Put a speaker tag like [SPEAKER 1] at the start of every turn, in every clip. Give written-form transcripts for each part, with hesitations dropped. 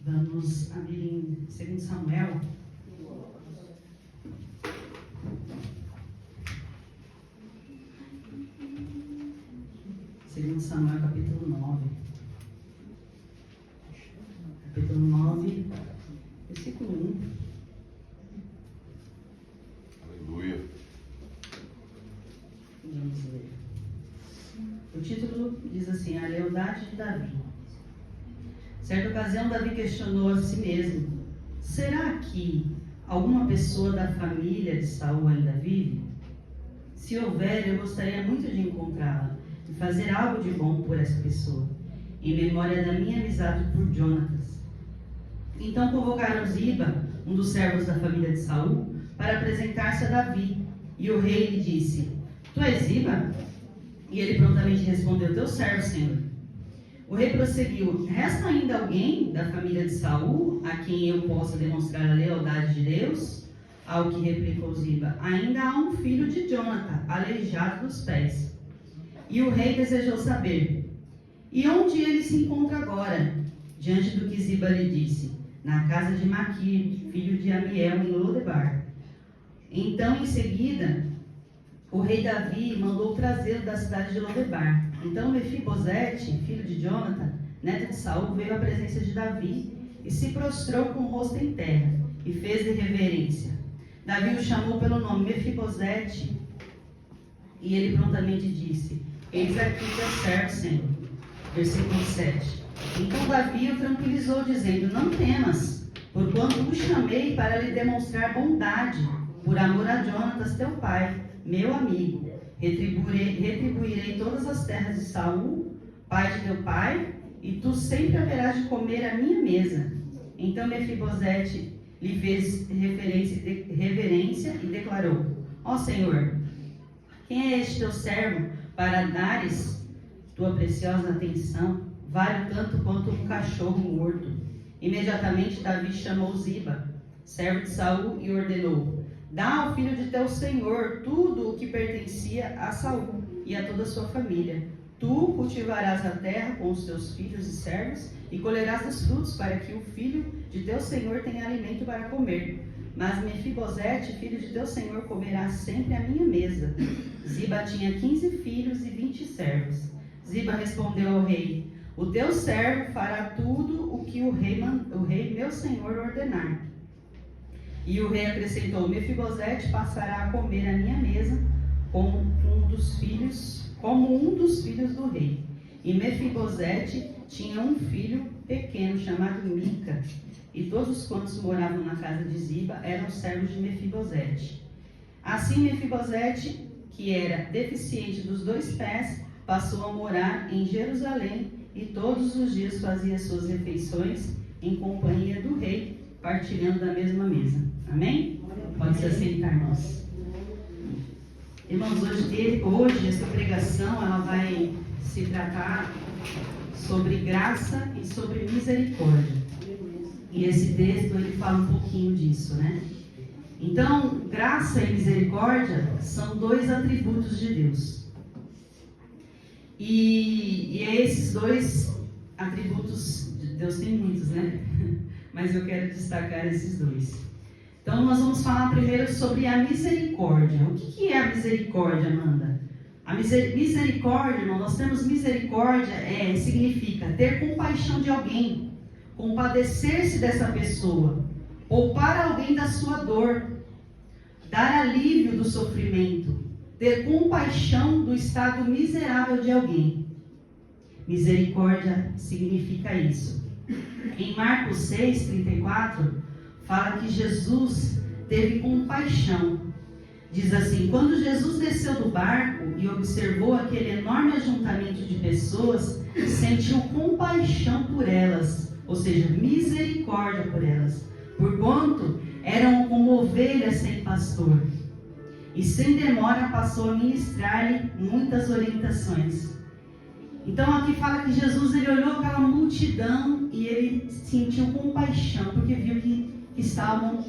[SPEAKER 1] Vamos abrir em 2 Samuel. Segundo Samuel, capítulo 9. Capítulo 9, versículo 1.
[SPEAKER 2] Aleluia.
[SPEAKER 1] Vamos ler. O título diz assim: A lealdade de Davi. Certa ocasião, Davi questionou a si mesmo: será que alguma pessoa da família de Saul ainda vive? Se houver, eu gostaria muito de encontrá-la e fazer algo de bom por essa pessoa, em memória da minha amizade por Jonatas. Então convocaram Ziba, um dos servos da família de Saul, para apresentar-se a Davi. E o rei lhe disse: Tu és Ziba? E ele prontamente respondeu: Teu servo, Senhor. O rei prosseguiu: Resta ainda alguém da família de Saul a quem eu possa demonstrar a lealdade de Deus? Ao que replicou Ziba: Ainda há um filho de Jonatã, aleijado dos pés. E o rei desejou saber: E onde ele se encontra agora? Diante do que Ziba lhe disse: Na casa de Maquir, filho de Amiel, em Lodebar. Então, em seguida, o rei Davi mandou trazê-lo da cidade de Lodebar. Então Mefibosete, filho de Jonatã, neto de Saul, veio à presença de Davi e se prostrou com o rosto em terra e fez-lhe reverência. Davi o chamou pelo nome: Mefibosete, e ele prontamente disse: Eis aqui teu servo, Senhor. Versículo 7. Então Davi o tranquilizou, dizendo: Não temas, porquanto o chamei para lhe demonstrar bondade, por amor a Jonatas teu pai, meu amigo. Retribuirei todas as terras de Saul, pai de teu pai, e tu sempre haverás de comer à minha mesa. Então Mefibosete lhe fez reverência e declarou: Ó Senhor, quem é este teu servo para dares tua preciosa atenção? Vale tanto quanto um cachorro morto. Imediatamente Davi chamou Ziba, servo de Saul, e ordenou: Dá ao filho de teu senhor tudo o que pertencia a Saul e a toda a sua família. Tu cultivarás a terra com os teus filhos e servos e colherás os frutos, para que o filho de teu senhor tenha alimento para comer. Mas Mefibosete, filho de teu senhor, comerá sempre à minha mesa. Ziba tinha 15 filhos e 20 servos. Ziba respondeu ao rei: O teu servo fará tudo o que o rei meu senhor ordenar. E o rei acrescentou: Mefibosete passará a comer à minha mesa como um dos filhos do rei. E Mefibosete tinha um filho pequeno chamado Mica, e todos quantos moravam na casa de Ziba eram servos de Mefibosete. Assim Mefibosete, que era deficiente dos 2 pés, passou a morar em Jerusalém, e todos os dias fazia suas refeições em companhia do rei, partilhando da mesma mesa. Amém? Pode se assentar, irmãos. Irmãos, hoje essa pregação ela vai se tratar sobre graça e sobre misericórdia. E esse texto ele fala um pouquinho disso, né? Então, graça e misericórdia são 2 atributos de Deus. E esses 2 atributos, Deus tem muitos, né? Mas eu quero destacar esses 2. Então, nós vamos falar primeiro sobre a misericórdia. O que é a misericórdia, Amanda? A misericórdia, irmão, nós temos misericórdia, significa ter compaixão de alguém, compadecer-se dessa pessoa, poupar alguém da sua dor, dar alívio do sofrimento, ter compaixão do estado miserável de alguém. Misericórdia significa isso. Em Marcos 6:34, fala que Jesus teve compaixão. Diz assim: quando Jesus desceu do barco e observou aquele enorme ajuntamento de pessoas, sentiu compaixão por elas, ou seja, misericórdia por elas, porquanto eram como ovelhas sem pastor. E sem demora passou a ministrar-lhe muitas orientações. Então aqui fala que Jesus ele olhou aquela multidão e ele sentiu compaixão, porque viu que estavam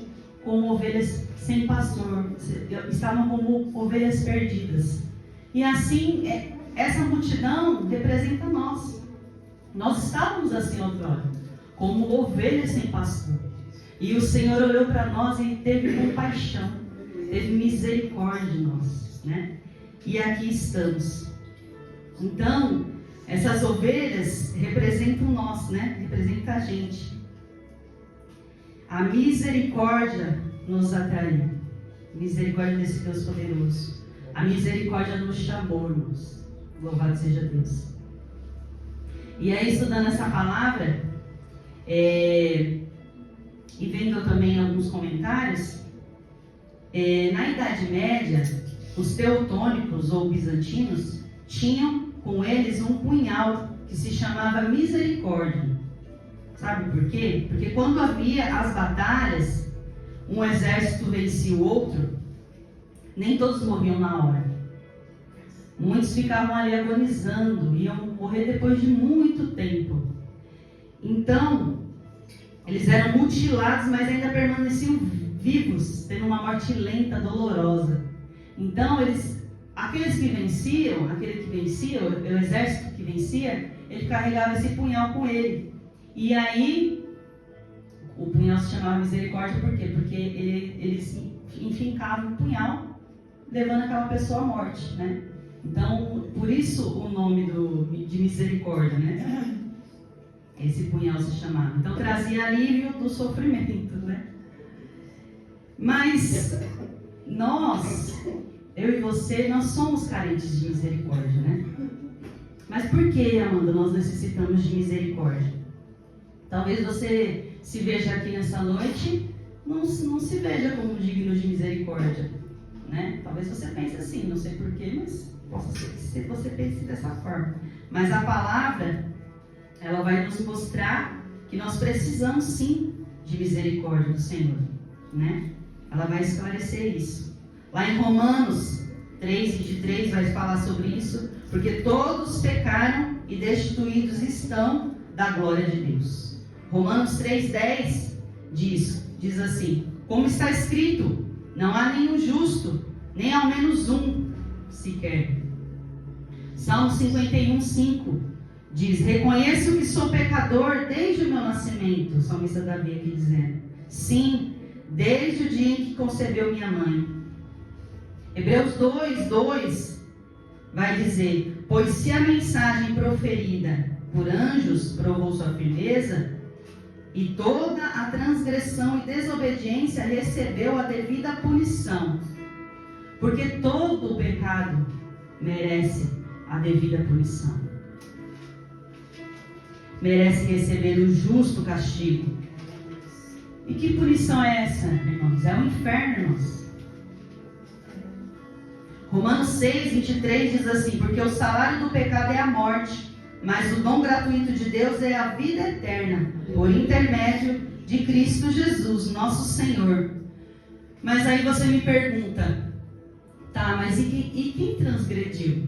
[SPEAKER 1] como ovelhas sem pastor, estavam como ovelhas perdidas. E assim, essa multidão representa nós. Nós estávamos assim outrora, como ovelhas sem pastor. E o Senhor olhou para nós e teve compaixão, teve misericórdia de nós, né? E aqui estamos. Então, essas ovelhas representam nós, né? Representam a gente. A misericórdia nos atraiu. Misericórdia desse Deus poderoso. A misericórdia nos chamou, irmãos. Louvado seja Deus. E aí, estudando essa palavra, e vendo também alguns comentários, na Idade Média, os teutônicos ou bizantinos tinham com eles um punhal que se chamava misericórdia. Sabe por quê? Porque quando havia as batalhas, um exército vencia o outro, nem todos morriam na hora. Muitos ficavam ali agonizando, iam morrer depois de muito tempo. Então, eles eram mutilados, mas ainda permaneciam vivos, tendo uma morte lenta, dolorosa. Então, aquele que vencia, o exército que vencia, ele carregava esse punhal com ele. E aí, o punhal se chamava misericórdia, por quê? Porque eles enfincavam o punhal, levando aquela pessoa à morte, né? Então, por isso o nome de misericórdia, né? Esse punhal se chamava. Então, trazia alívio do sofrimento, né? Mas nós, eu e você, nós somos carentes de misericórdia, né? Mas por que, Amanda, nós necessitamos de misericórdia? Talvez você se veja aqui nessa noite, não se veja como digno de misericórdia, né? Talvez você pense assim, não sei porquê, mas possa ser que você pense dessa forma. Mas a palavra, ela vai nos mostrar que nós precisamos sim de misericórdia do Senhor, né? Ela vai esclarecer isso. Lá em Romanos 3:23 vai falar sobre isso, porque todos pecaram e destituídos estão da glória de Deus. Romanos 3:10 diz assim: como está escrito, não há nenhum justo, nem ao menos um sequer. Salmo 51:5 diz: reconheço que sou pecador desde o meu nascimento. O salmista Davi aqui dizendo: sim, desde o dia em que concebeu minha mãe. Hebreus 2:2 vai dizer: pois se a mensagem proferida por anjos provou sua firmeza, e toda a transgressão e desobediência recebeu a devida punição, porque todo o pecado merece a devida punição. Merece receber o justo castigo. E que punição é essa, irmãos? É o inferno, irmãos. Romanos 6:23 diz assim: porque o salário do pecado é a morte, mas o dom gratuito de Deus é a vida eterna, por intermédio de Cristo Jesus, nosso Senhor. Mas aí você me pergunta, tá, mas e quem transgrediu?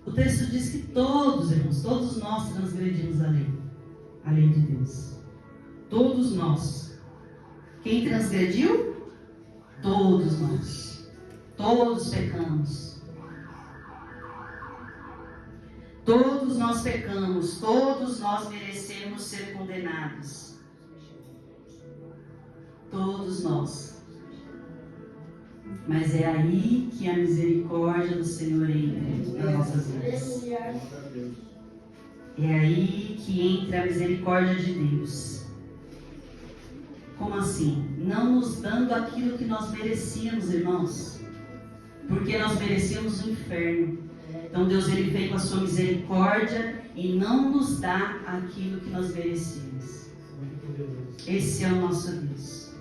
[SPEAKER 1] O texto diz que todos, irmãos, todos nós transgredimos a lei de Deus. Todos nós. Quem transgrediu? Todos nós. Todos pecamos. Todos nós pecamos, todos nós merecemos ser condenados. Todos nós. Mas é aí que a misericórdia do Senhor entra nas nossas vidas. É aí que entra a misericórdia de Deus. Como assim? Não nos dando aquilo que nós merecíamos, irmãos. Porque nós merecíamos o inferno. Então Deus, ele veio com a sua misericórdia e não nos dá aquilo que nós merecíamos. Esse é o nosso Deus.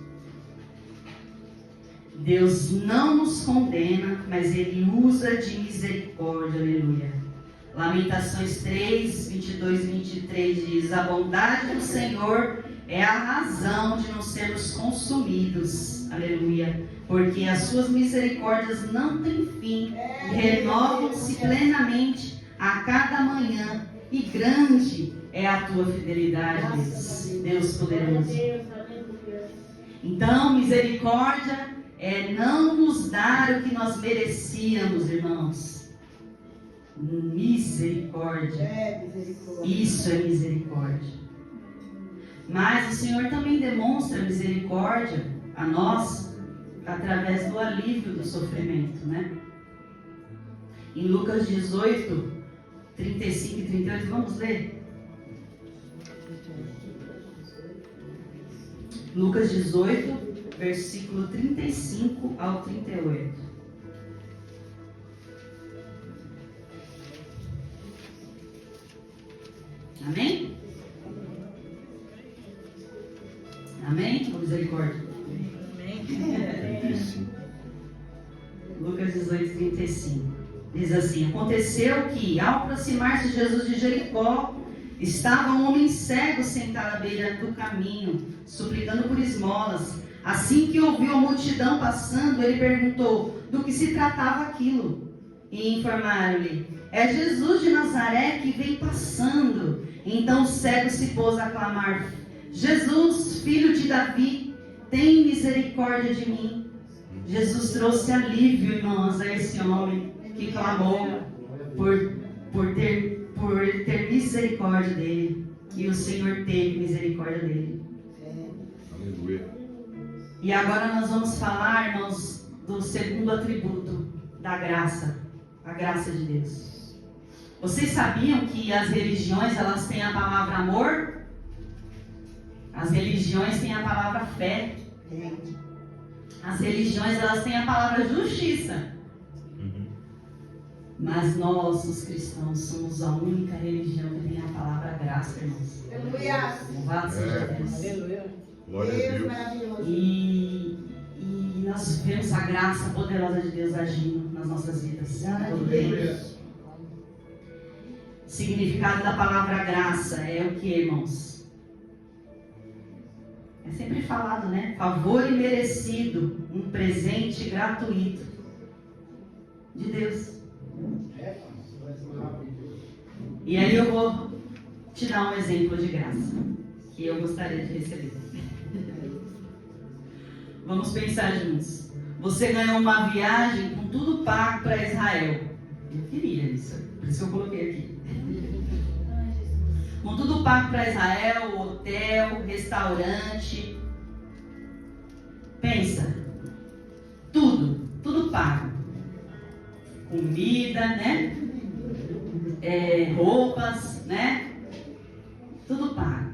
[SPEAKER 1] Deus não nos condena, mas ele usa de misericórdia, aleluia. Lamentações 3:22-23 diz: a bondade do Senhor é a razão de não sermos consumidos, aleluia, porque as suas misericórdias não têm fim e renovam-se plenamente a cada manhã, e grande é a tua fidelidade, Deus poderoso. Então, misericórdia é não nos dar o que nós merecíamos, irmãos. Misericórdia. Isso é misericórdia. Mas o Senhor também demonstra misericórdia a nós através do alívio do sofrimento, né? Em Lucas 18, 35 e 38, vamos ler? Lucas 18, versículo 35 ao 38. Amém? Amém? Com misericórdia.
[SPEAKER 2] Amém.
[SPEAKER 1] Lucas 18, 35. Diz assim: aconteceu que, ao aproximar-se Jesus de Jericó, estava um homem cego sentado à beira do caminho, suplicando por esmolas. Assim que ouviu a multidão passando, ele perguntou do que se tratava aquilo. E informaram-lhe: é Jesus de Nazaré que vem passando. Então o cego se pôs a clamar: Jesus, filho de Davi, tem misericórdia de mim. Jesus trouxe alívio, irmãos, a esse homem que clamou por ter misericórdia dele. E o Senhor teve misericórdia dele.
[SPEAKER 3] Aleluia.
[SPEAKER 1] E agora nós vamos falar, irmãos, do segundo atributo da graça, a graça de Deus. Vocês sabiam que as religiões, elas têm a palavra amor? As religiões têm a palavra fé. As religiões, elas têm a palavra justiça. Mas nós, os cristãos, somos a única religião que tem a palavra graça, irmãos.
[SPEAKER 2] Aleluia.
[SPEAKER 1] Louvado seja Deus.
[SPEAKER 2] Aleluia.
[SPEAKER 3] Glória a Deus.
[SPEAKER 1] E nós vemos a graça poderosa de Deus agindo nas nossas vidas. O significado da palavra graça é o que, irmãos? É sempre falado, né? Favor imerecido, um presente gratuito de Deus. E aí eu vou te dar um exemplo de graça que eu gostaria de receber. Vamos pensar juntos. Você ganhou uma viagem com tudo pago para Israel. Eu queria isso, por isso que eu coloquei aqui. Com tudo pago para Israel, hotel, restaurante. Pensa, tudo pago. Comida, né? Roupas, né? Tudo pago.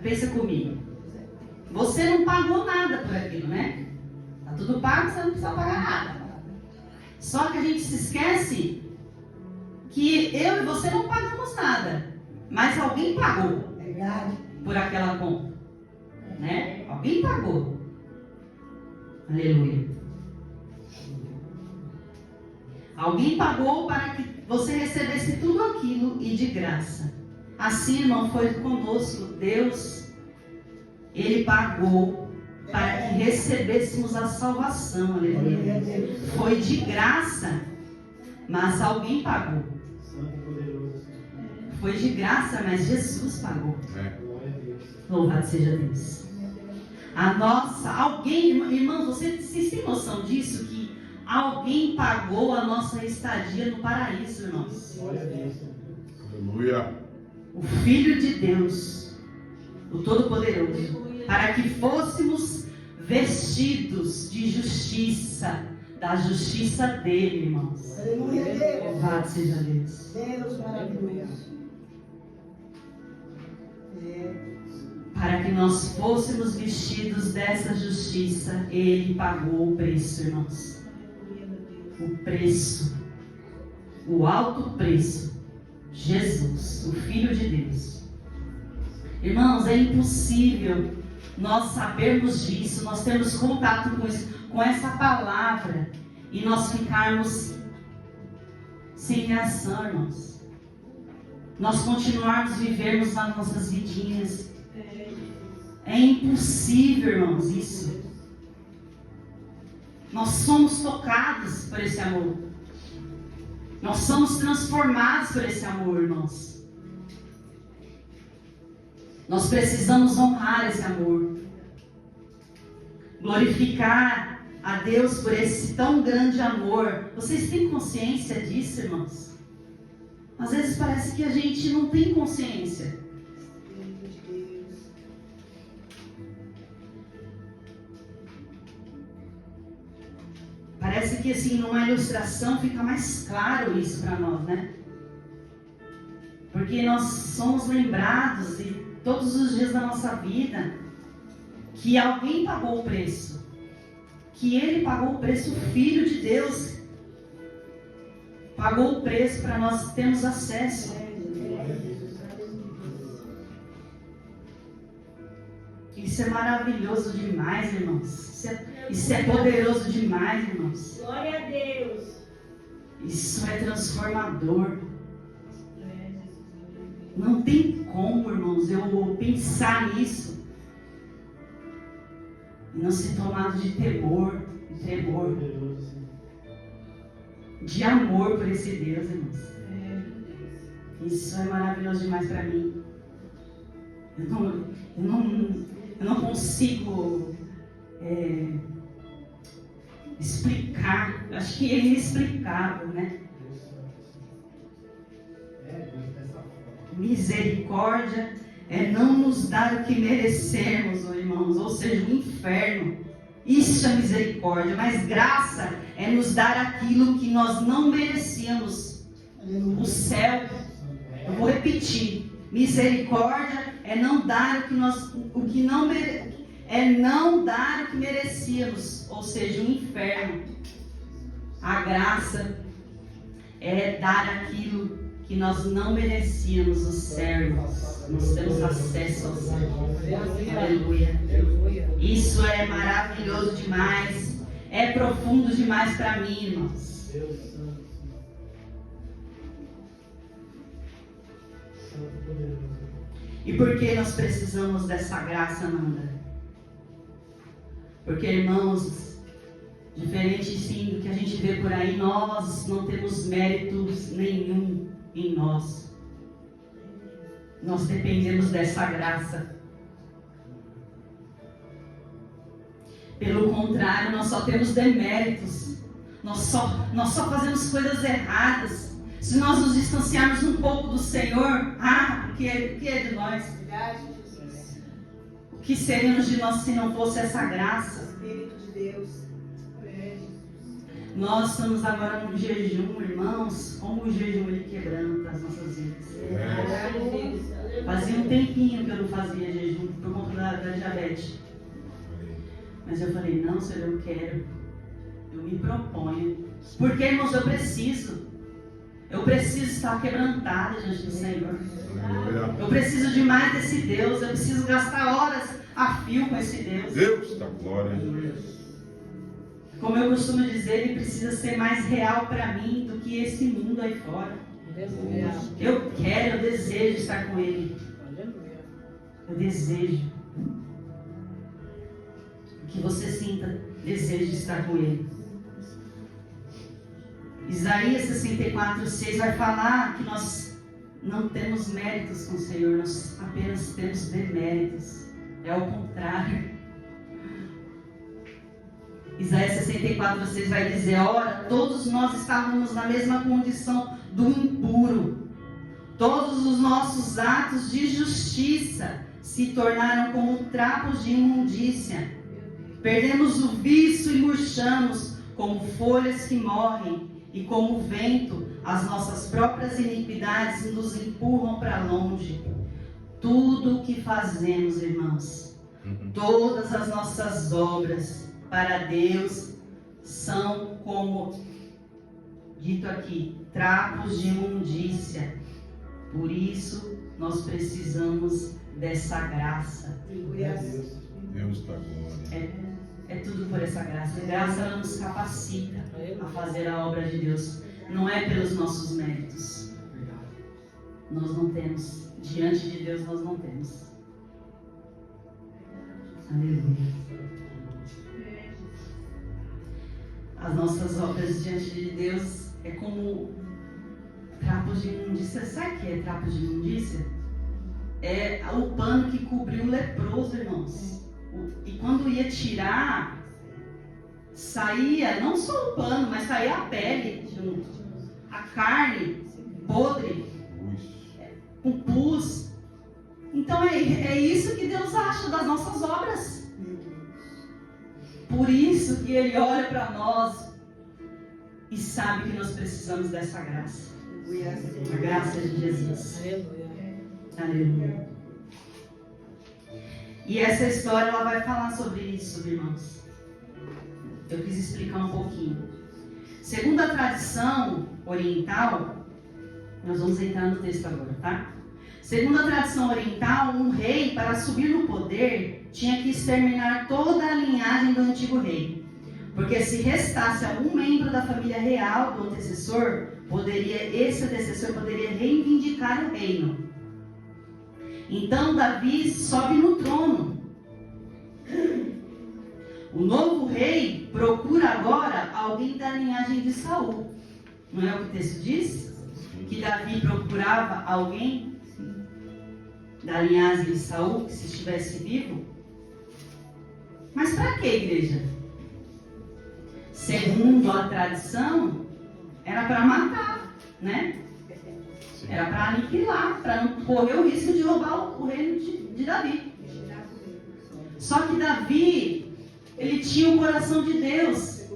[SPEAKER 1] Pensa comigo. Você não pagou nada por aquilo, né? Tá tudo pago, você não precisa pagar nada. Só que a gente se esquece que eu e você não pagamos nada, mas alguém pagou por aquela conta, né? Alguém pagou. Aleluia. Alguém pagou para que você recebesse tudo aquilo e de graça. Assim, irmão, foi conosco. Deus, Ele pagou para que recebêssemos a salvação. Aleluia. Foi de graça, mas alguém pagou. Foi de graça, mas Jesus pagou. Louvado seja Deus. Irmãos, vocês têm noção disso? Que alguém pagou a nossa estadia no paraíso, irmãos.
[SPEAKER 3] Aleluia.
[SPEAKER 1] O Filho de Deus, o Todo-Poderoso, para que fôssemos vestidos de justiça, da justiça dele, irmãos. Louvado seja Deus.
[SPEAKER 2] Deus maravilhoso.
[SPEAKER 1] Para que nós fôssemos vestidos dessa justiça, Ele pagou o preço, irmãos. O preço, o alto preço, Jesus, o Filho de Deus. Irmãos, é impossível nós sabermos disso, nós termos contato com isso, com essa palavra, e nós ficarmos sem reação, irmãos. Nós continuarmos vivermos nas nossas vidinhas. É impossível, irmãos, isso. Nós somos tocados por esse amor. Nós somos transformados por esse amor, irmãos. Nós precisamos honrar esse amor. Glorificar a Deus por esse tão grande amor. Vocês têm consciência disso, irmãos? Às vezes parece que a gente não tem consciência.
[SPEAKER 2] de Deus.
[SPEAKER 1] Parece que assim, numa ilustração fica mais claro isso para nós, né? Porque nós somos lembrados de todos os dias da nossa vida que alguém pagou o preço. Que Ele pagou o preço, o Filho de Deus pagou o preço para nós termos acesso. Isso é maravilhoso demais, irmãos. Isso é poderoso demais, irmãos.
[SPEAKER 2] Glória a Deus.
[SPEAKER 1] Isso é transformador. Não tem como, irmãos, eu pensar nisso e não ser tomado de temor, de tremor, de amor por esse Deus, irmãos. Isso é maravilhoso demais para mim. Eu não consigo explicar. Acho que é inexplicável, né? Misericórdia é não nos dar o que merecemos, irmãos, ou seja, o inferno. Isso é misericórdia, mas graça é nos dar aquilo que nós não merecíamos, o céu. Eu vou repetir: misericórdia é não dar não dar o que merecíamos, ou seja, o inferno. A graça é dar aquilo que nós não merecíamos, o céu. Nós temos acesso ao céu. Aleluia. Isso é maravilhoso demais. É profundo demais para mim, irmãos. E por que nós precisamos dessa graça, Nanda? Porque, irmãos, diferente sim do que a gente vê por aí, nós não temos méritos nenhum em nós. Nós dependemos dessa graça. Pelo contrário, nós só temos deméritos. Nós só fazemos coisas erradas. Se nós nos distanciarmos um pouco do Senhor, o que é de nós? O que seríamos de nós se não fosse essa graça?
[SPEAKER 2] Espírito de Deus.
[SPEAKER 1] Nós estamos agora no jejum, irmãos. Como o jejum ele quebranta as nossas vidas. Fazia um tempinho que eu não fazia jejum por conta da diabetes. Mas eu falei: não, Senhor, eu quero. Eu me proponho. Porque, irmãos, eu preciso estar quebrantada diante do Senhor. Eu preciso de mais desse Deus. Eu preciso gastar horas a fio com esse Deus.
[SPEAKER 3] Deus da glória.
[SPEAKER 1] Como eu costumo dizer, Ele precisa ser mais real para mim do que esse mundo aí fora. Eu desejo estar com Ele. Eu desejo que você sinta desejo de estar com Ele. Isaías 64:6 vai falar que nós não temos méritos com o Senhor, nós apenas temos deméritos. É o contrário. Isaías 64:6 vai dizer: ora, todos nós estávamos na mesma condição do impuro. Todos os nossos atos de justiça se tornaram como trapos de imundícia. Perdemos o viço e murchamos como folhas que morrem, e como o vento, as nossas próprias iniquidades nos empurram para longe. Tudo o que fazemos, irmãos, todas as nossas obras para Deus são como, dito aqui, trapos de imundícia. Por isso, nós precisamos dessa graça.
[SPEAKER 3] Deus da glória.
[SPEAKER 1] É tudo por essa graça. A graça ela nos capacita a fazer a obra de Deus. Não é pelos nossos méritos. Nós não temos. Diante de Deus nós não temos. Aleluia. As nossas obras diante de Deus é como trapos de imundícia. Sabe o que é trapos de imundícia? É o pano que cobriu o leproso, irmãos. E quando ia tirar, saía não só o pano, mas saía a pele junto, a carne podre, com pus. Então é isso que Deus acha das nossas obras. Por isso que Ele olha para nós e sabe que nós precisamos dessa graça. A graça de Jesus. Aleluia. E essa história ela vai falar sobre isso, irmãos. Eu quis explicar um pouquinho. Segundo a tradição oriental, nós vamos entrar no texto agora, tá? Segundo a tradição oriental, um rei, para subir no poder, tinha que exterminar toda a linhagem do antigo rei. Porque se restasse algum membro da família real do antecessor, esse antecessor poderia reivindicar o reino. Então Davi sobe no trono. O novo rei procura agora alguém da linhagem de Saul. Não é o que o texto diz? Que Davi procurava alguém da linhagem de Saul, que se estivesse vivo. Mas para que, igreja? Segundo a tradição, era para matar, né? Era para aniquilar, para não correr o risco de roubar o reino de Davi. Só que Davi, ele tinha o coração de Deus.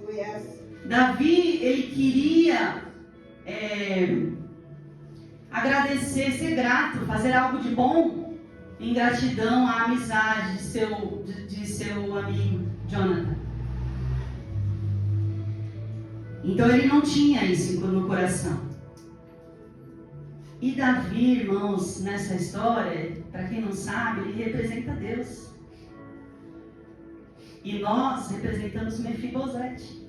[SPEAKER 1] Davi, ele queria agradecer, ser grato, fazer algo de bom em gratidão à amizade de seu amigo Jonathan. Então ele não tinha isso no coração. E Davi, irmãos, nessa história, para quem não sabe, ele representa Deus. E nós representamos Mefibosete.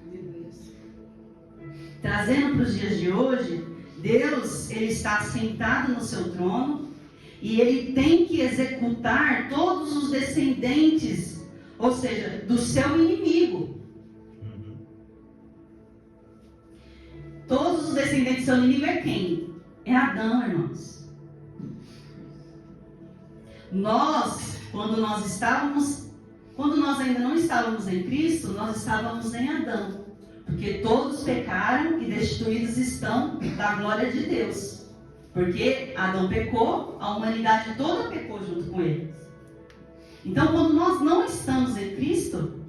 [SPEAKER 1] Trazendo para os dias de hoje, Deus, ele está sentado no seu trono e ele tem que executar todos os descendentes, ou seja, do seu inimigo. Todos os descendentes do seu inimigo é quem? É Adão, irmãos. Nós, quando nós ainda não estávamos em Cristo, nós estávamos em Adão. Porque todos pecaram e destituídos estão da glória de Deus. Porque Adão pecou, a humanidade toda pecou junto com ele. Então, quando nós não estamos em Cristo,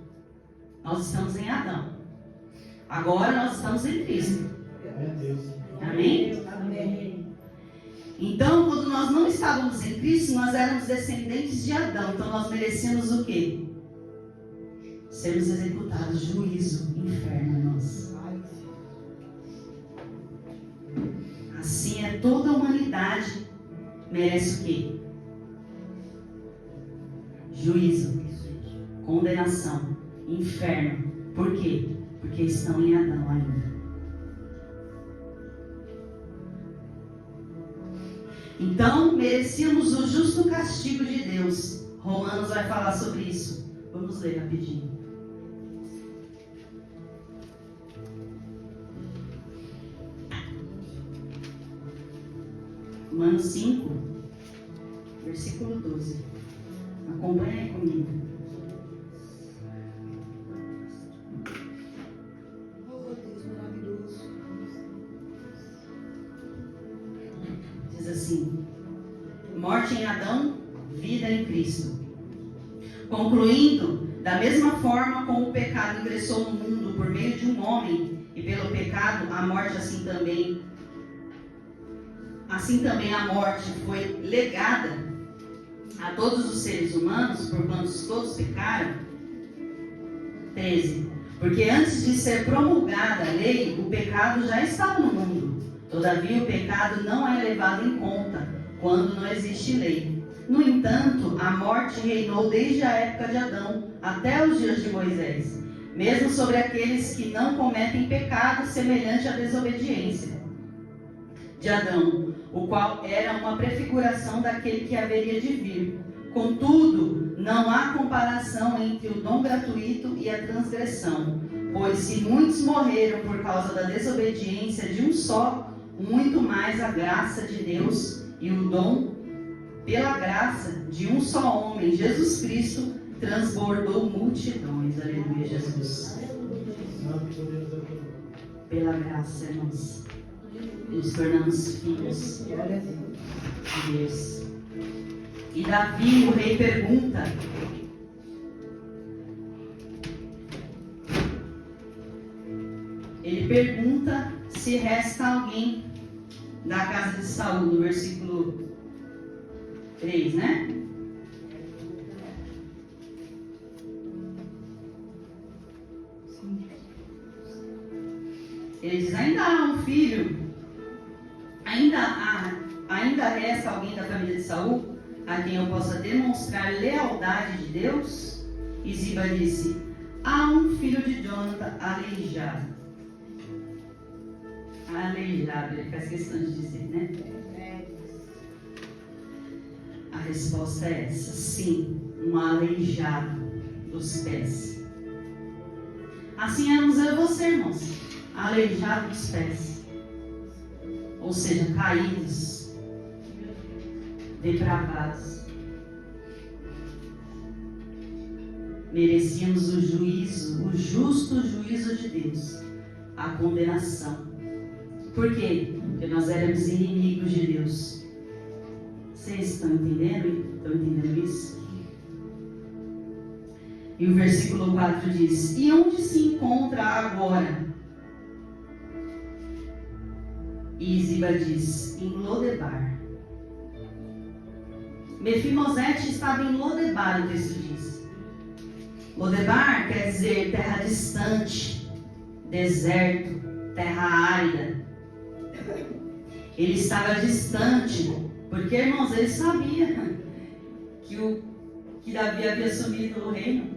[SPEAKER 1] nós estamos em Adão. Agora nós estamos em Cristo. Amém?
[SPEAKER 2] Amém.
[SPEAKER 1] Então, quando nós não estávamos em Cristo, nós éramos descendentes de Adão. Então, nós merecíamos o quê? Sermos executados, juízo, inferno em nós. Assim é toda a humanidade merece o quê? Juízo, condenação, inferno. Por quê? Porque estão em Adão ainda. Então, merecíamos o justo castigo de Deus. Romanos vai falar sobre isso. Vamos ler rapidinho. Romanos 5, versículo 12. Acompanha aí comigo.
[SPEAKER 2] Oh, Deus maravilhoso.
[SPEAKER 1] Diz assim: morte em Adão, vida em Cristo. Concluindo, da mesma forma como o pecado ingressou no mundo por meio de um homem, e pelo pecado a morte, assim também a morte foi legada a todos os seres humanos, porquanto todos pecaram. 13. Porque antes de ser promulgada a lei, o pecado já estava no mundo. Todavia o pecado não é levado em conta quando não existe lei. No entanto, a morte reinou desde a época de Adão até os dias de Moisés, mesmo sobre aqueles que não cometem pecado semelhante à desobediência de Adão, o qual era uma prefiguração daquele que haveria de vir. Contudo, não há comparação entre o dom gratuito e a transgressão, pois se muitos morreram por causa da desobediência de um só, muito mais a graça de Deus e o dom pela graça de um só homem, Jesus Cristo, transbordou multidões. Aleluia, Jesus. Pela graça, irmãos, nos tornamos filhos de Deus. E Davi, o rei, pergunta: ele pergunta se resta alguém da casa de Saul, no versículo 3, né? Ele diz: ainda há um filho, ainda resta alguém da família de Saul a quem eu possa demonstrar lealdade de Deus? E Ziba disse: há um filho de Jonathan aleijado. Aleijado, ele faz questão de dizer, né? A resposta é essa: sim, um aleijado dos pés. Assim éramos eu e você, irmãos, aleijado dos pés, ou seja, caídos, depravados. Merecíamos o juízo, o justo juízo de Deus, a condenação. Por quê? Porque nós éramos inimigos de Deus. Vocês estão entendendo? Estão entendendo isso? E o versículo 4 diz: e onde se encontra agora? E Ziba diz: em Lodebar. Mefibosete estava em Lodebar, o texto diz. Lodebar quer dizer terra distante, deserto, terra árida. Ele estava distante, porque, irmãos, ele sabia que Davi havia assumido o reino.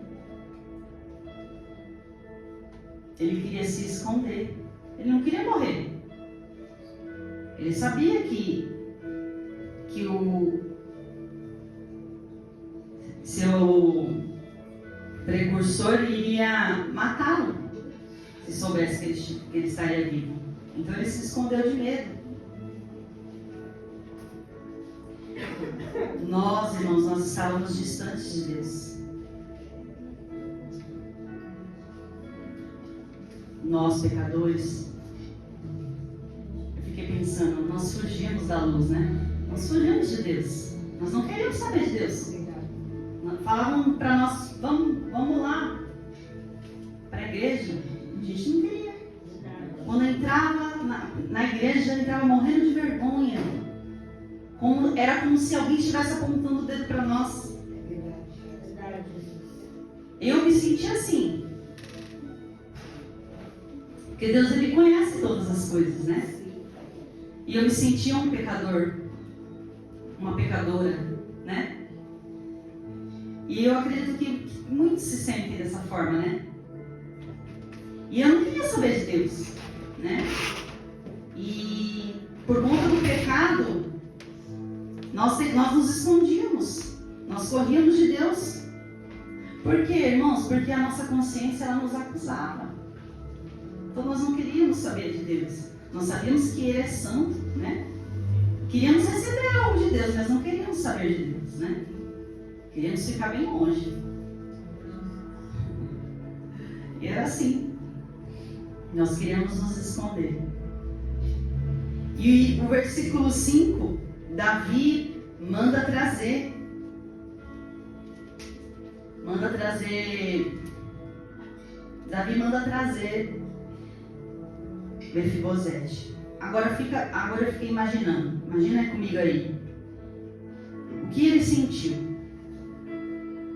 [SPEAKER 1] Ele queria se esconder. Ele não queria morrer. Ele sabia que o seu precursor iria matá-lo se soubesse que ele estaria vivo. Então ele se escondeu de medo. Nós, irmãos, nós estávamos distantes de Deus. Nós, pecadores, eu fiquei pensando, nós fugimos da luz, né? Nós fugimos de Deus. Nós não queríamos saber de Deus. Falavam para nós: vamos lá para a igreja. A gente não queria. Quando entrava na igreja, entrava morrendo de vergonha. Era como se alguém estivesse apontando o dedo para nós. Eu me sentia assim. Porque Deus, Ele conhece todas as coisas, né? E eu me sentia um pecador, uma pecadora, né? E eu acredito que muitos se sentem dessa forma, né? E eu não queria saber de Deus, né? E por conta do pecado, nós nos escondíamos, nós corríamos de Deus. Por quê, irmãos? Porque a nossa consciência, ela nos acusava. Então nós não queríamos saber de Deus. Nós sabíamos que Ele é santo, né? Queríamos receber algo de Deus, mas não queríamos saber de Deus, né? Queríamos ficar bem longe. E era assim. Nós queríamos nos esconder. E o versículo 5, Davi manda trazer Davi manda trazer Mefibosete. Agora eu fiquei imaginando. Imagina comigo aí. O que ele sentiu?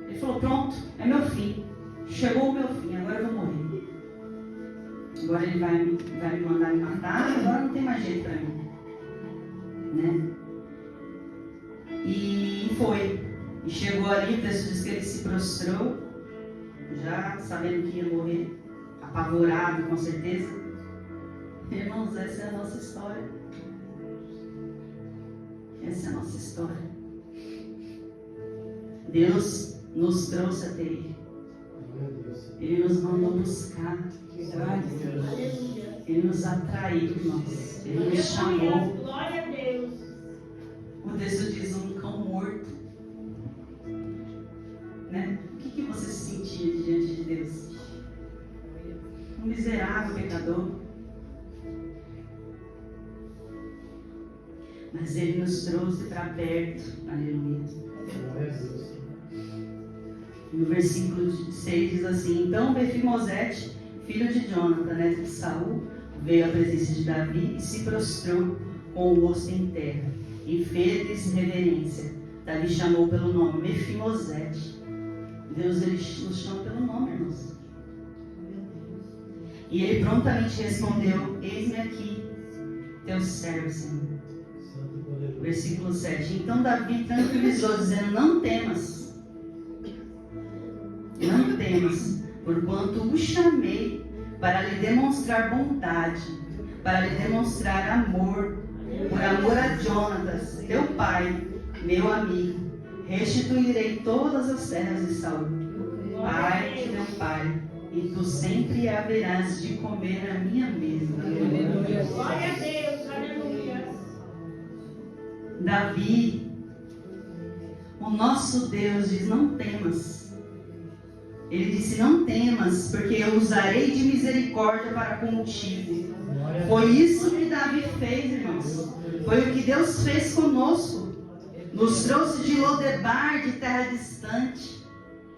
[SPEAKER 1] Ele falou: pronto, é meu fim. Chegou o meu fim, agora eu vou morrer. Agora ele vai me mandar me matar, agora não tem mais jeito para mim. Né? E foi. E chegou ali, o texto diz que ele se prostrou, já sabendo que ia morrer, apavorado com certeza. Irmãos, essa é a nossa história. Essa é a nossa história. Deus nos trouxe até Ele. Ele nos mandou buscar. Ele nos atraiu, irmãos. Ele nos chamou.
[SPEAKER 2] Glória a Deus.
[SPEAKER 1] O texto diz: um cão morto. Né? O que você sentia diante de Deus? Um miserável pecador. Mas Ele nos trouxe para perto. Aleluia. No versículo 6 diz assim: então Mefibosete, filho de Jonathan, neto de Saul, veio à presença de Davi e se prostrou com o rosto em terra e fez reverência. Davi chamou pelo nome Mefibosete. Deus, ele nos chama pelo nome, irmãos. E ele prontamente respondeu: eis-me aqui, teu servo, Senhor. Versículo 7. Então Davi tranquilizou, dizendo: não temas, porquanto o chamei para lhe demonstrar bondade, para lhe demonstrar amor, por amor a Jonatas, teu pai, meu amigo. Restituirei todas as terras de Saul, pai de teu pai, e tu sempre haverás de comer a minha mesa.
[SPEAKER 2] Glória a Deus, aleluia.
[SPEAKER 1] Davi, o nosso Deus, diz: não temas. Ele disse: não temas, porque eu usarei de misericórdia para contigo. Foi isso que Davi fez, irmãos. Foi o que Deus fez conosco. Nos trouxe de Lodebar, de terra distante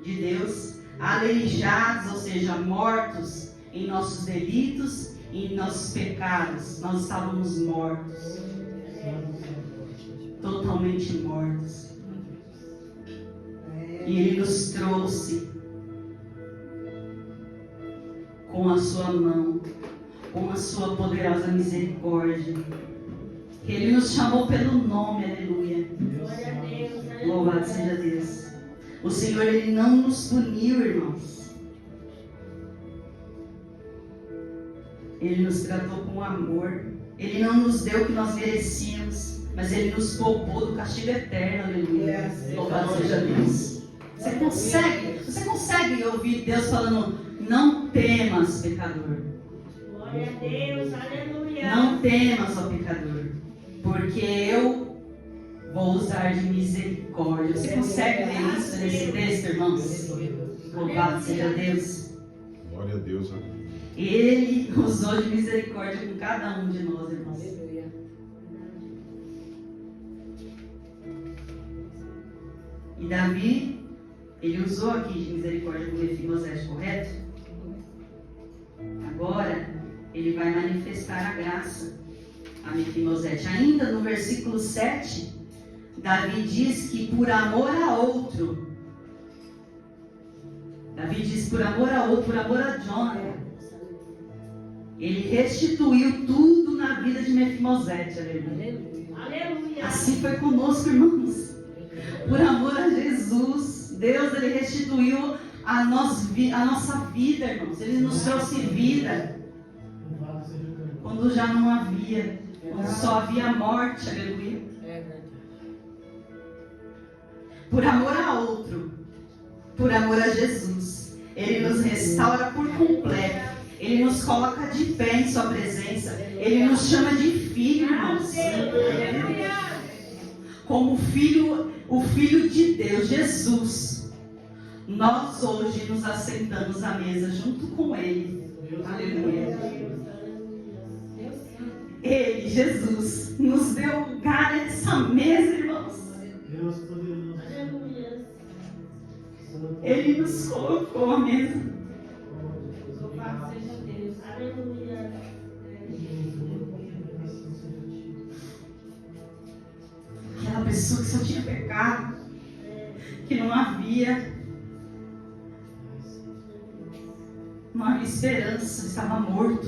[SPEAKER 1] de Deus, aleijados, ou seja, mortos em nossos delitos e em nossos pecados. Nós estávamos mortos, totalmente mortos. E Ele nos trouxe com a sua mão, com a sua poderosa misericórdia. Ele nos chamou pelo nome, aleluia.
[SPEAKER 2] Glória a Deus, aleluia.
[SPEAKER 1] Louvado seja Deus. O Senhor, Ele não nos puniu, irmãos. Ele nos tratou com amor. Ele não nos deu o que nós merecíamos, mas Ele nos poupou do castigo eterno, aleluia. Louvado seja Deus. Você consegue ouvir Deus falando: não temas, pecador.
[SPEAKER 2] Glória a Deus, aleluia.
[SPEAKER 1] Não temas, ó pecador, porque eu vou usar de misericórdia. Você consegue ler isso nesse texto, irmãos? Louvado seja Deus.
[SPEAKER 3] Glória a Deus.
[SPEAKER 1] Ele usou de misericórdia com cada um de nós, irmãos. E Davi, ele usou aqui de misericórdia com Mefibosete, correto? Agora, ele vai manifestar a graça a Mefibosete. Ainda no versículo 7, Davi diz que por amor a outro, por amor a Jonathan, ele restituiu tudo na vida de Mefibosete. Aleluia. Assim foi conosco, irmãos. Por amor a Jesus, Deus, Ele restituiu a nossa vida, irmãos. Ele nos trouxe vida quando já não havia, quando só havia morte. Aleluia. Por amor a outro, por amor a Jesus, Ele nos restaura por completo. Ele nos coloca de pé em sua presença. Ele nos chama de filho, irmãos. Como filho, o Filho de Deus, Jesus. Nós hoje nos assentamos à mesa junto com Ele. Aleluia. Ele, Jesus, nos deu lugar nessa mesa, irmãos. Ele nos colocou à mesa.
[SPEAKER 2] Louvado seja Deus. Aleluia.
[SPEAKER 1] Aquela pessoa que só tinha pecado, que não havia esperança, estava morto.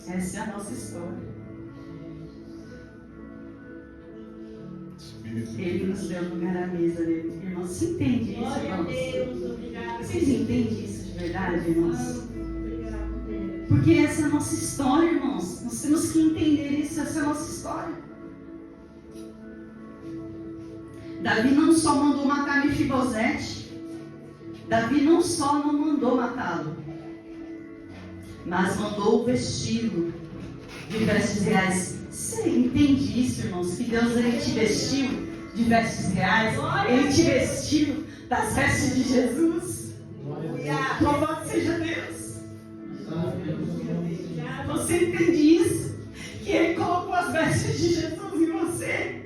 [SPEAKER 1] Essa é a nossa história. Ele nos deu lugar à mesa, irmãos. Você entende isso,
[SPEAKER 2] Glória a
[SPEAKER 1] irmãos?
[SPEAKER 2] Deus, obrigado.
[SPEAKER 1] Vocês entendem isso de verdade, irmãos?
[SPEAKER 2] Obrigado, Deus.
[SPEAKER 1] Porque essa é a nossa história, irmãos. Nós temos que entender isso, essa é a nossa história. Davi não só mandou matar Mefibosete, Davi não só não mandou matá-lo, mas mandou vesti-lo de vestes reais. Você entende isso, irmãos? Que Deus, Ele te vestiu de vestes reais. Ele te vestiu das vestes de Jesus. Louvado seja Deus. Você entende isso? Que Ele colocou as vestes de Jesus em você.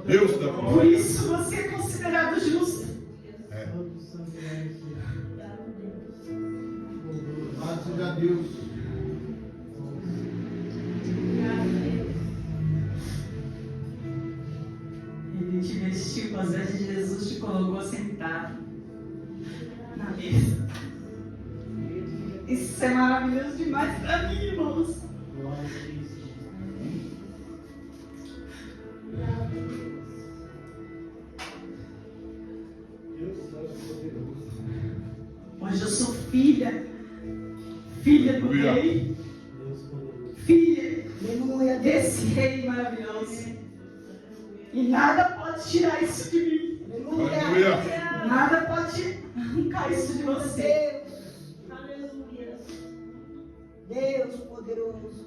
[SPEAKER 3] Deus da
[SPEAKER 1] Por
[SPEAKER 3] glória.
[SPEAKER 1] isso você é considerado justo.
[SPEAKER 3] É.
[SPEAKER 4] Louvado seja Deus.
[SPEAKER 1] Ele te vestiu com as vestes de Jesus, te colocou sentado na mesa. Isso é maravilhoso demais para mim, irmãos.
[SPEAKER 4] Glória a Cristo. Deus é poderoso.
[SPEAKER 1] Hoje eu sou filha do
[SPEAKER 3] Aleluia.
[SPEAKER 1] Rei,
[SPEAKER 4] Deus poderoso.
[SPEAKER 1] filha desse Rei maravilhoso. E nada pode tirar isso de mim.
[SPEAKER 3] Aleluia.
[SPEAKER 1] Nada pode arrancar isso de você.
[SPEAKER 2] Aleluia.
[SPEAKER 5] Deus poderoso.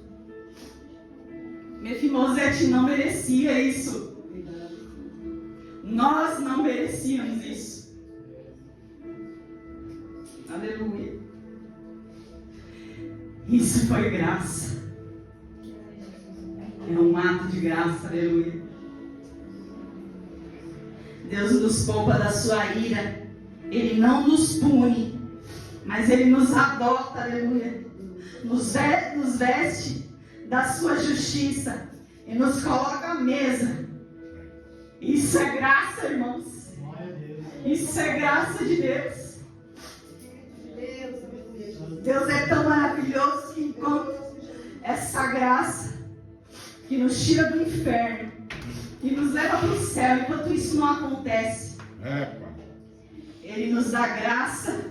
[SPEAKER 1] Mefimosete não merecia isso. Nós não merecíamos isso. Aleluia. Isso foi graça. É um ato de graça, aleluia. Deus nos poupa da sua ira. Ele não nos pune, mas Ele nos adota, aleluia. Nos veste da sua justiça e nos coloca à mesa. Isso é graça, irmãos.
[SPEAKER 4] Glória a Deus.
[SPEAKER 1] Isso é graça de Deus.
[SPEAKER 5] Deus, aleluia.
[SPEAKER 1] Deus é tão maravilhoso que enquanto essa graça que nos tira do inferno, que nos leva para o céu, enquanto isso não acontece,
[SPEAKER 3] É, pai.
[SPEAKER 1] Ele nos dá graça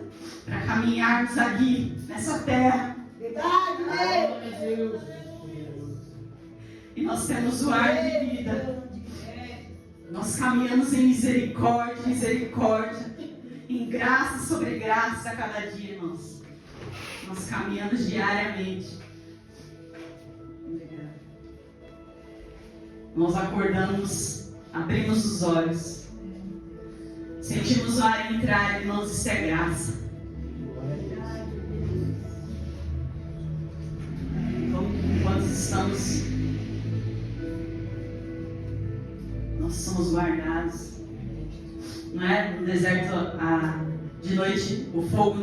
[SPEAKER 1] para caminharmos aqui nessa terra.
[SPEAKER 5] Verdade, Deus.
[SPEAKER 4] Glória a Deus. Poderoso.
[SPEAKER 1] E nós temos o ar de vida. Nós caminhamos em misericórdia, misericórdia, em graça sobre graça a cada dia, irmãos. Nós caminhamos diariamente. Nós acordamos, abrimos os olhos, sentimos o ar entrar, irmãos, isso é graça.
[SPEAKER 4] Glória a Deus.
[SPEAKER 1] Enquanto estamos, nós somos guardados. Não é? No deserto, de noite, o fogo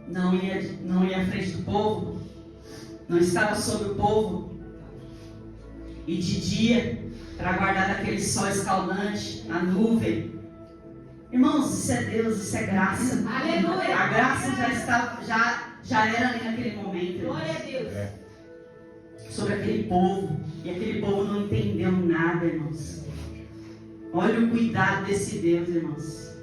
[SPEAKER 1] não ia à frente do povo, não estava sobre o povo. E de dia, para guardar daquele sol escaldante, a nuvem. Irmãos, isso é Deus, isso é graça.
[SPEAKER 2] Aleluia.
[SPEAKER 1] A graça já era ali naquele momento.
[SPEAKER 2] Glória a Deus.
[SPEAKER 3] É.
[SPEAKER 1] Sobre aquele povo. E aquele povo não entendeu nada, irmãos. Olha o cuidado desse Deus, irmãos.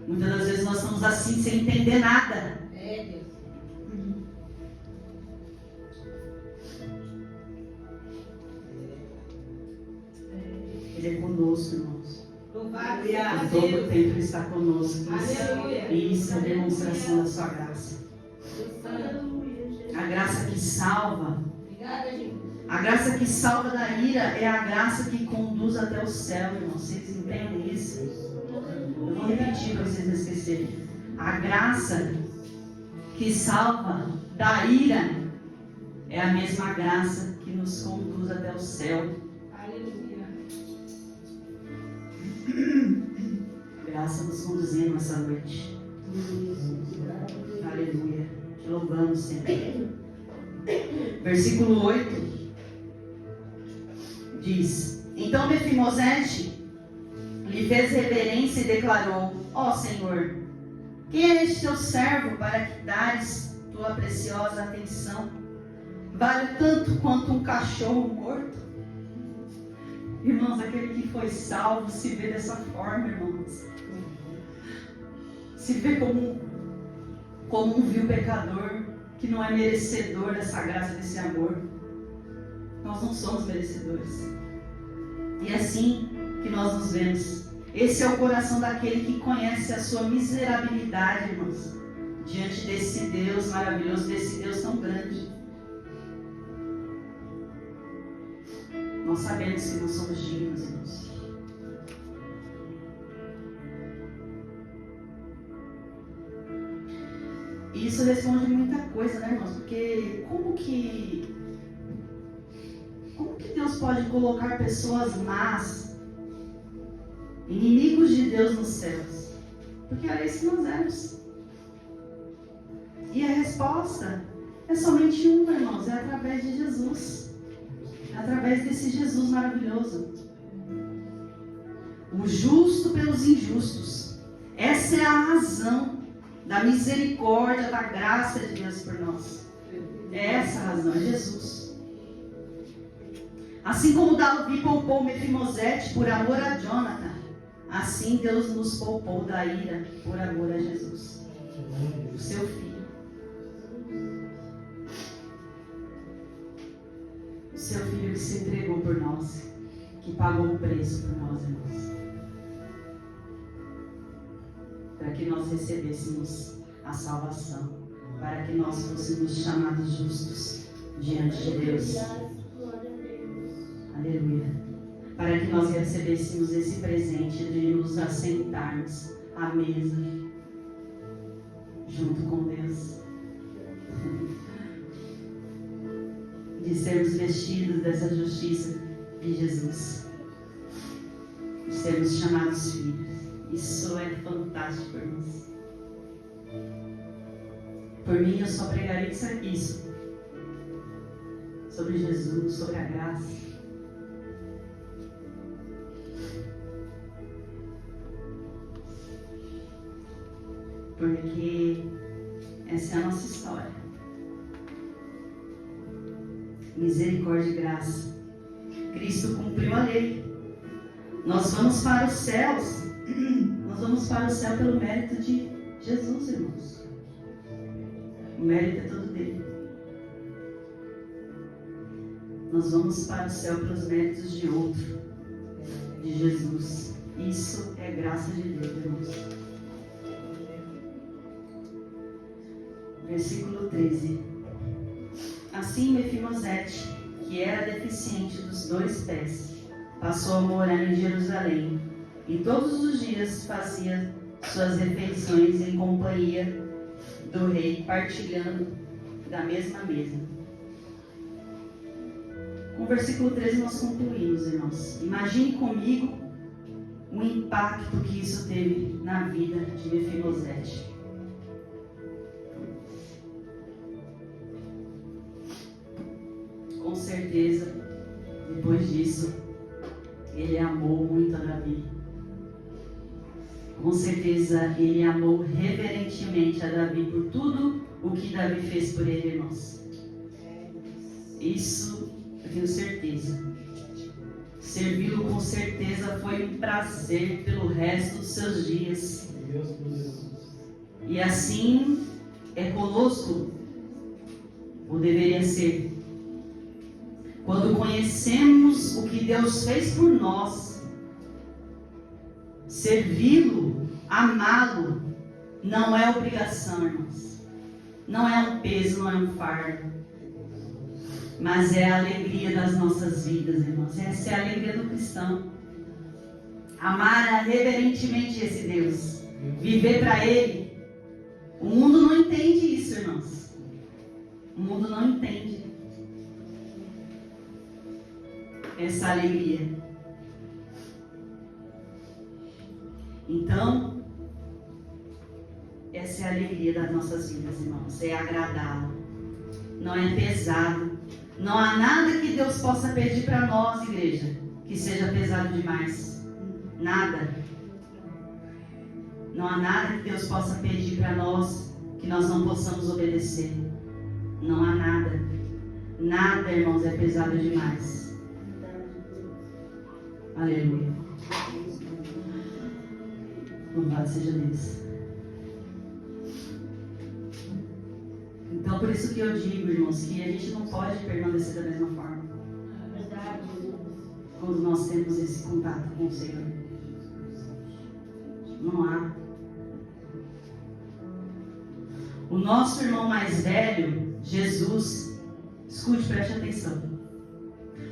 [SPEAKER 1] Muitas das vezes nós estamos assim, sem entender nada.
[SPEAKER 5] É, Deus.
[SPEAKER 1] Ele é conosco, irmãos.
[SPEAKER 2] Louvado
[SPEAKER 1] Em
[SPEAKER 2] seja
[SPEAKER 1] todo
[SPEAKER 2] Deus.
[SPEAKER 1] tempo Ele está conosco.
[SPEAKER 2] Aleluia.
[SPEAKER 1] Isso é a demonstração da sua graça.
[SPEAKER 2] Aleluia, Jesus.
[SPEAKER 1] A graça que salva.
[SPEAKER 5] Obrigada, Jesus.
[SPEAKER 1] A graça que salva da ira é a graça que conduz até o céu, irmãos. Vocês entendem isso? Eu vou repetir para vocês não esquecerem. A graça que salva da ira é a mesma graça que nos conduz até o céu.
[SPEAKER 2] Aleluia.
[SPEAKER 1] Graça nos conduzindo essa noite. Aleluia. Te louvamos, Senhor. Versículo 8 diz: Então Mefimosete lhe fez reverência e declarou: Ó Senhor, quem é este teu servo para que dares tua preciosa atenção? Vale tanto quanto um cachorro morto? Irmãos, aquele que foi salvo se vê dessa forma, irmãos. Se vê como um vil pecador que não é merecedor dessa graça, desse amor. Nós não somos merecedores. E é assim que nós nos vemos. Esse é o coração daquele que conhece a sua miserabilidade, irmãos, diante desse Deus maravilhoso, desse Deus tão grande. Nós sabemos que não somos dignos, irmãos. E isso responde muita coisa, né, irmãos? Porque como que Deus Deus pode colocar pessoas más, inimigos de Deus nos céus? Porque era isso que nós éramos. E a resposta é somente uma, irmãos, é através de Jesus. É através desse Jesus maravilhoso. O justo pelos injustos. Essa é a razão da misericórdia, da graça de Deus por nós. É essa a razão, é Jesus. Assim como Davi poupou Mefimosete por amor a Jonathan, assim Deus nos poupou da ira por amor a Jesus, o seu filho. O seu filho que se entregou por nós, que pagou o preço por nós, irmãos. Para que nós recebêssemos a salvação, para que nós fôssemos chamados justos diante de Deus. Aleluia. Para que nós recebêssemos esse presente de nos assentarmos à mesa junto com Deus. De sermos vestidos dessa justiça de Jesus. De sermos chamados filhos. Isso é fantástico, irmãos. Por mim, eu só pregaria isso. Sobre Jesus, sobre a graça. Porque essa é a nossa história. Misericórdia e graça. Cristo cumpriu a lei. Nós vamos para os céus. Nós vamos para o céu pelo mérito de Jesus, irmãos. O mérito é todo dele. Nós vamos para o céu pelos méritos de outro, de Jesus. Isso é graça de Deus, irmãos. Versículo 13. Assim Mefimosete, que era deficiente dos 2 pés, passou a morar em Jerusalém, e todos os dias fazia suas refeições em companhia do rei, partilhando da mesma mesa. Com o versículo 13 nós concluímos, irmãos. Imagine comigo o impacto que isso teve na vida de Mefimosete. Com certeza, depois disso, ele amou muito a Davi. Com certeza, ele amou reverentemente a Davi por tudo o que Davi fez por ele, irmãos. Isso eu tenho certeza. Servi-lo com certeza foi um prazer pelo resto dos seus dias. E assim é conosco, ou deveria ser. Quando conhecemos o que Deus fez por nós, servi-lo, amá-lo, não é obrigação, irmãos. Não é um peso, não é um fardo. Mas é a alegria das nossas vidas, irmãos. Essa é a alegria do cristão. Amar reverentemente esse Deus. Viver para Ele. O mundo não entende isso, irmãos. O mundo não entende essa alegria. Então, essa é a alegria das nossas vidas, irmãos. É agradá-lo. Não é pesado. Não há nada que Deus possa pedir para nós, igreja, que seja pesado demais. Nada. Não há nada que Deus possa pedir para nós que nós não possamos obedecer. Não há nada. Nada, irmãos, é pesado demais. Aleluia. Louvado seja Deus. Então, por isso que eu digo, irmãos, que a gente não pode permanecer da mesma forma. Quando nós temos esse contato com o Senhor. Não há. O nosso irmão mais velho, Jesus, escute, preste atenção.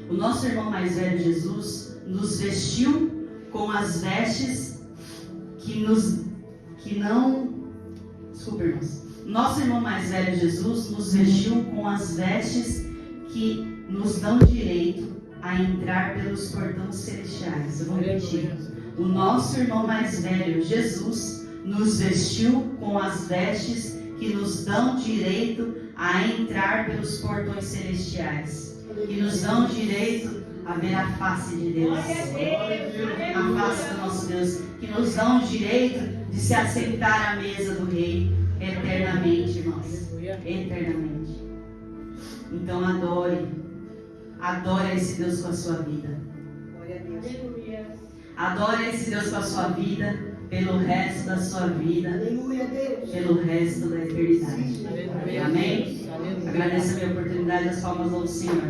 [SPEAKER 1] O nosso irmão mais velho, Jesus, nos vestiu com as vestes Desculpa, irmãos. Nosso irmão mais velho, Jesus, nos vestiu com as vestes que nos dão direito a entrar pelos portões celestiais. Eu vou repetir. O nosso irmão mais velho, Jesus, nos vestiu com as vestes que nos dão direito a entrar pelos portões celestiais, que nos dão direito a ver a face de Deus, a face do nosso Deus, que nos dão direito de se assentar à mesa do Rei eternamente, irmãos, eternamente. Então adore esse Deus com a sua vida. Adore esse Deus com a sua vida, pelo resto da sua vida, pelo resto da eternidade. Amém? Agradeço a minha oportunidade, as palmas ao Senhor.